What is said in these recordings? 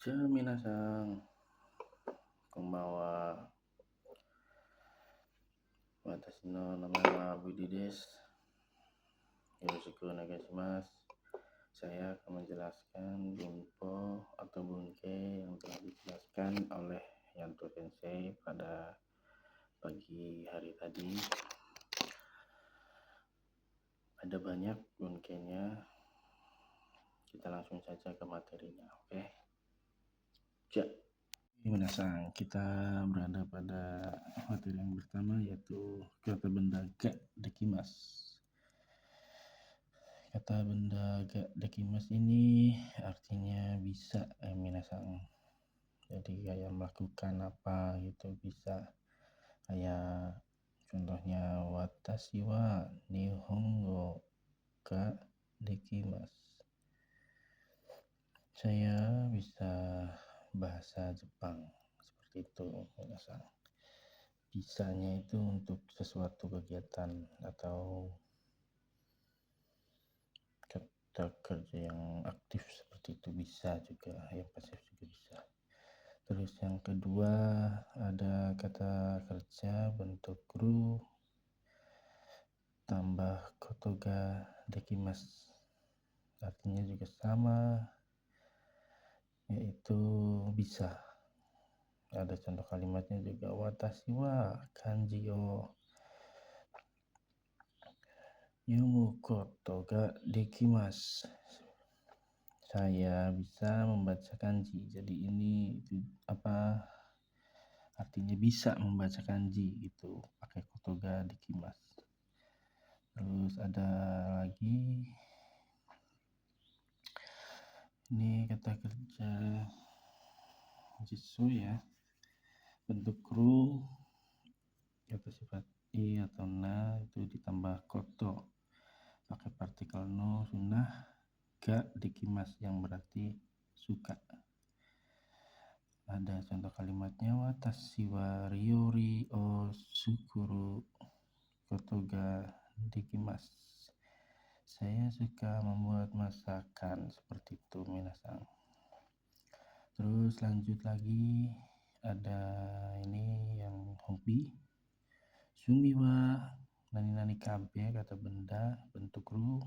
じゃあ皆さん、こんばんは。私の名前はBudi des. Yoroshiku onegaishimasu. Saya akan menjelaskan bunpo atau bunke yang telah dijelaskan oleh Yanto Sensei pada pagi hari tadi. Ada banyak bunkenya. Kita langsung saja ke materinya, oke? Ja. Minasan, kita berada pada materi yang pertama, yaitu kata benda ga dekimasu. Kata benda ga dekimasu ini artinya bisa, minasan. Jadi kayak melakukan apa gitu bisa. Kayak contohnya watashi wa nihongo ga dekimasu. Saya bisa bahasa Jepang, seperti itu minasan. Bisanya itu untuk sesuatu kegiatan atau kata kerja yang aktif seperti itu bisa juga, yang pasif juga bisa. Terus yang kedua ada kata kerja bentuk ru tambah kotoga dekimasu, artinya juga sama, yaitu bisa. Ada contoh kalimatnya juga, watashi wa kanji o yomu koto ga dekimasu. Saya bisa membaca kanji. Jadi ini apa artinya bisa membaca kanji gitu, pakai koto ga dekimasu. Terus ada lagi ini kata kerja jitsu ya, bentuk ru kata sifat i atau na itu ditambah koto pakai partikel no sunnah ga dekimasu yang berarti suka. Ada contoh kalimatnya, watashi wa ryori o sukuru koto ga dekimasu. Saya suka membuat masakan, seperti itu minasan. Terus lanjut lagi ada ini yang hobi. Sumi wa nani kabe kata benda bentuk ru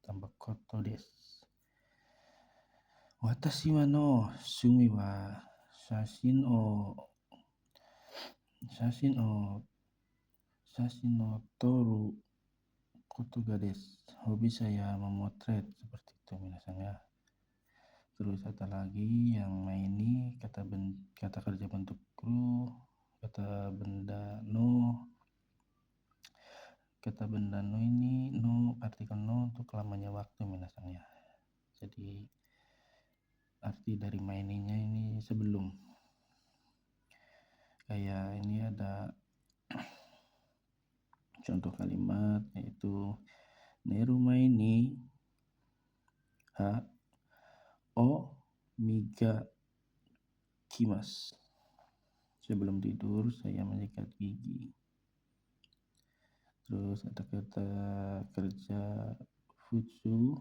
tambah koto desu. Watashi wa no sumi wa shashin o toru koto ga desu. Hobi saya memotret, seperti itu minasan ya. Terus ada lagi yang ini kata kerja bentuk ru, kata benda no. Kata benda no ini, no partikel no untuk lamanya waktu minasan ya. Jadi arti dari maininnya ini sebelum. Kayak ini ada contoh kalimat yaitu neru maini ha o miga kimasu. Sebelum tidur saya menyikat gigi. Terus ada kata kerja futsu,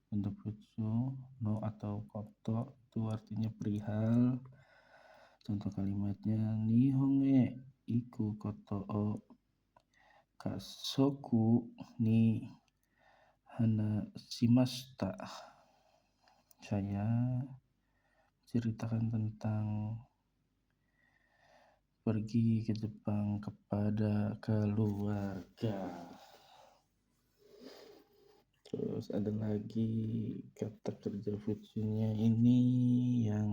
bentuk futsu no atau koto, itu artinya perihal. Contoh kalimatnya, nihon e iku koto o kasoku ni hana shimashita. Saya ceritakan tentang pergi ke Jepang kepada keluarga. Terus ada lagi kata kerja futsunya ini yang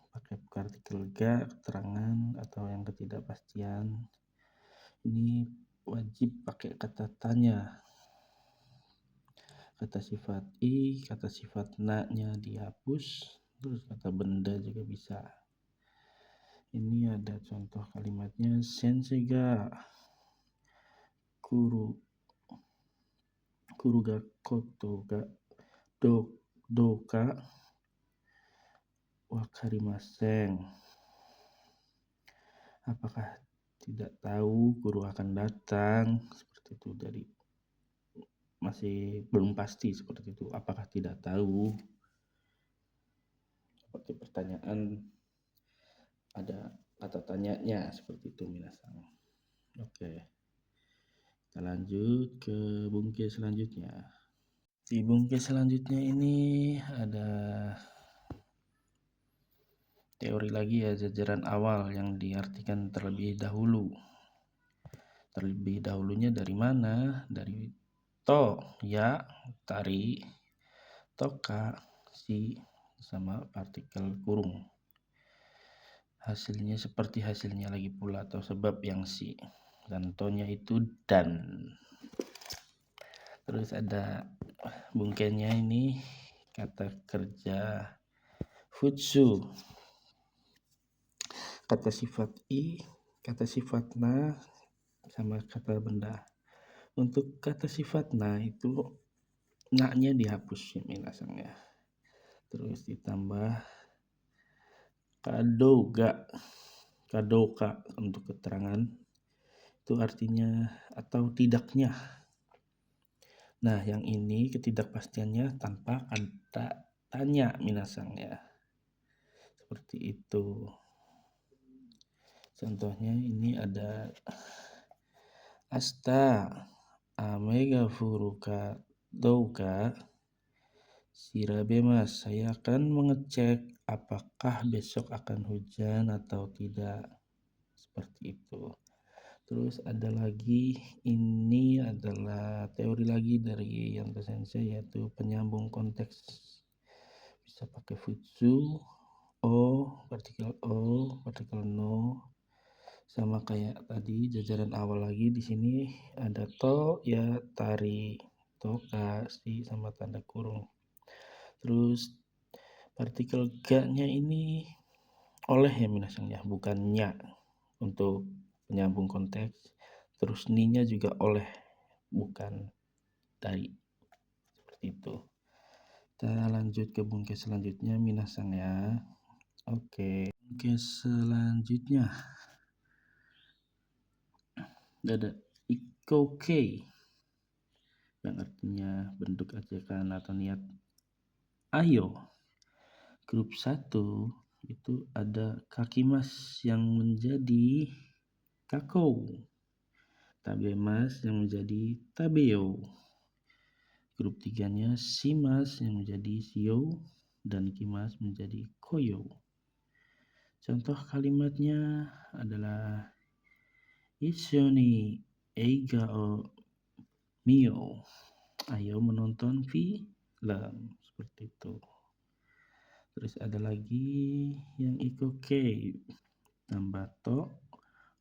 pakai partikel ga, keterangan atau yang ketidakpastian. Ini wajib pakai kata tanya. Kata sifat i, kata sifat na-nya dihapus, terus kata benda juga bisa. Ini ada contoh kalimatnya, sensei ga kuru ga koto ga doka wakarimasen. Apakah tidak tahu guru akan datang, seperti itu. Dari masih belum pasti, seperti itu. Apakah tidak tahu seperti pertanyaan, ada kata tanyanya seperti itu minasang. Oke, kita lanjut ke bungke selanjutnya. Di bungke selanjutnya ini ada teori lagi ya, jajaran awal yang diartikan terlebih dahulu. Terlebih dahulunya dari mana? Dari to, ya, tari, toka, si, sama partikel kurung. Hasilnya seperti hasilnya lagi pula atau sebab yang si. Dan to-nya itu dan. Terus ada bungkenya ini kata kerja futsu. Kata sifat i, kata sifat na, sama kata benda. Untuk kata sifat na itu na-nya dihapus ya minasangnya. Terus ditambah kadoka untuk keterangan. Itu artinya atau tidaknya. Nah, yang ini ketidakpastiannya tanpa kata tanya minasangnya. Seperti itu. Contohnya ini ada asta amega furuka douka sirabe mas, saya akan mengecek apakah besok akan hujan atau tidak. Seperti itu. Terus ada lagi, ini adalah teori lagi dari Yanto Sensei, yaitu penyambung konteks. Bisa pakai futsu, partikel no, sama kayak tadi jajaran awal lagi. Di sini ada to, ya, tari, toka, si, sama tanda kurung. Terus partikel ga-nya ini oleh ya minasangnya, bukan nya untuk penyambung konteks. Terus ni-nya juga oleh, bukan dari. Seperti itu. Kita lanjut ke bungke selanjutnya minasang ya. Oke, bungke selanjutnya ada ikoke yang artinya bentuk ajakan atau niat ayo. Grup 1 itu ada kakimas yang menjadi kako, tabemas yang menjadi tabeo. Grup 3-nya simas yang menjadi sio dan kimas menjadi koyo. Contoh kalimatnya adalah Ishoni eiga o mio. Ayo menonton film. Seperti itu. Terus ada lagi yang ikoke tambah to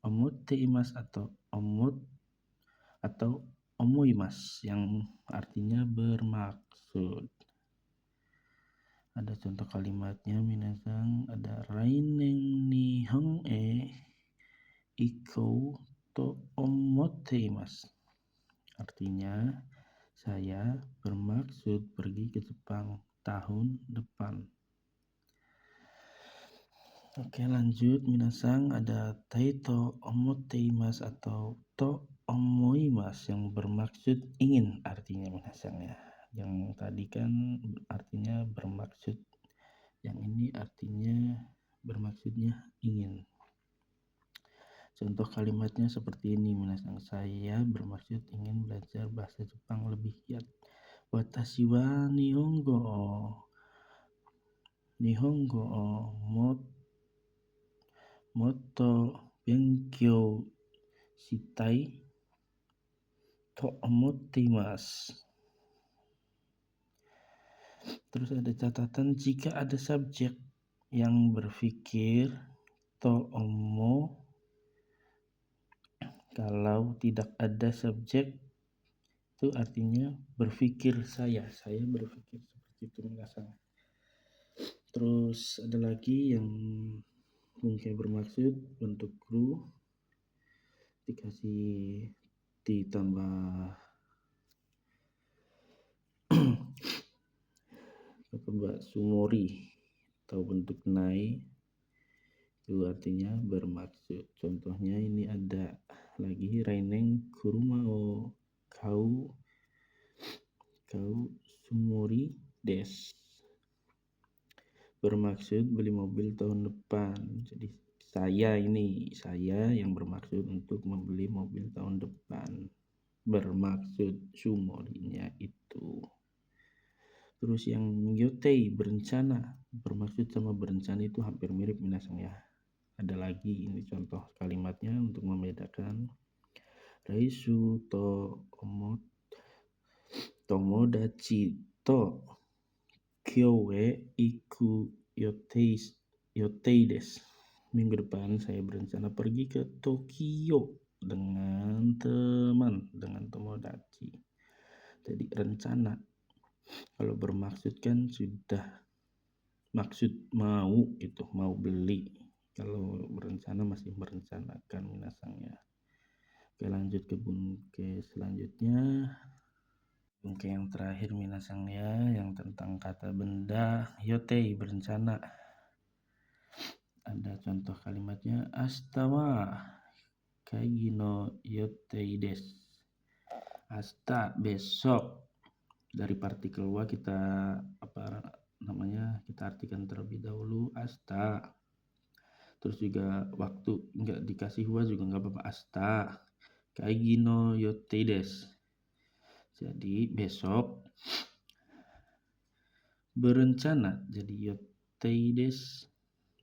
omoteimas atau omoimas yang artinya bermaksud. Ada contoh kalimatnya minasang, ada rainen nihon ikou to omoteimas. Artinya saya bermaksud pergi ke Jepang tahun depan. Oke, lanjut minasang, ada taito omoteimas atau to omoimas yang bermaksud ingin artinya minasangnya. Yang tadi kan artinya bermaksud, yang ini artinya bermaksudnya ingin. Contoh kalimatnya seperti ini minasang, saya bermaksud ingin belajar bahasa Jepang lebih giat. Watashi wa nihongo moto benkyou shitai to omotteimasu. Terus ada catatan, jika ada subjek yang berpikir to omo, kalau tidak ada subjek itu artinya berpikir saya berpikir seperti itu minasang. Terus ada lagi yang mungkin bermaksud bentuk kru dikasih ditambah sumori atau bentuk nai, itu artinya bermaksud. Contohnya ini ada lagi rainen kuruma o kau sumori des. bermaksud beli mobil tahun depan. Jadi saya yang bermaksud untuk membeli mobil tahun depan. Bermaksud sumorinya itu. Terus yang yotei berencana, bermaksud sama berencana itu hampir mirip minasang ya. Ada lagi ini contoh kalimatnya untuk membedakan. Raisu to tomodachi to kyoe iku yotei desu. Minggu depan saya berencana pergi ke Tokyo dengan tomodachi. Jadi rencana. Kalau bermaksud kan sudah maksud mau gitu, mau beli. Kalau berencana masih merencanakan minasangnya. Oke, lanjut ke selanjutnya. Oke, yang terakhir minasangnya yang tentang kata benda yotei berencana. Ada contoh kalimatnya astawa kaigi no yotei desu. Asta besok. Dari partikel wa kita kita artikan terlebih dahulu asta. Terus juga waktu nggak dikasih wa juga nggak apa-apa asta. Kaigi no yotei desu. Jadi besok berencana. Jadi yotei desu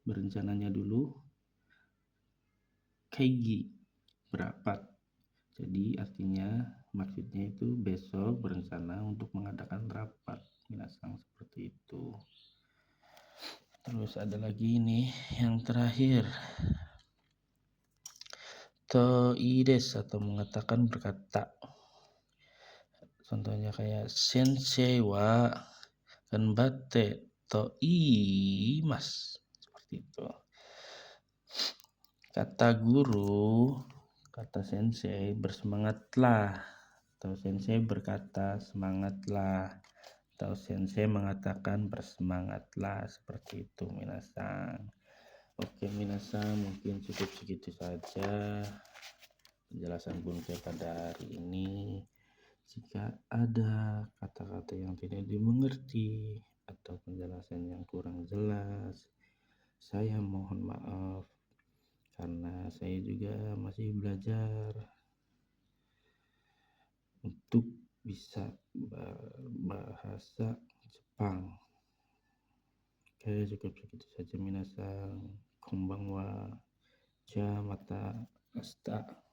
berencananya dulu. Kaigi berapat. Jadi artinya maksudnya itu besok berencana untuk mengadakan rapat. Minasang seperti itu. Terus ada lagi nih yang terakhir. Toides atau mengatakan berkata. Contohnya kayak sensei wa ganbatte toiimasu. Seperti itu. Kata guru, kata sensei bersemangatlah. Atau sensei berkata semangatlah. Atau sensei mengatakan bersemangatlah. Seperti itu minasang. Oke minasang, mungkin cukup segitu saja penjelasan Bunke pada hari ini. Jika ada kata-kata yang tidak dimengerti atau penjelasan yang kurang jelas, saya mohon maaf karena saya juga masih belajar untuk bisa bahasa Jepang. Oke, cukup segitu saja minasang. Konbanwa. Ja mata asta.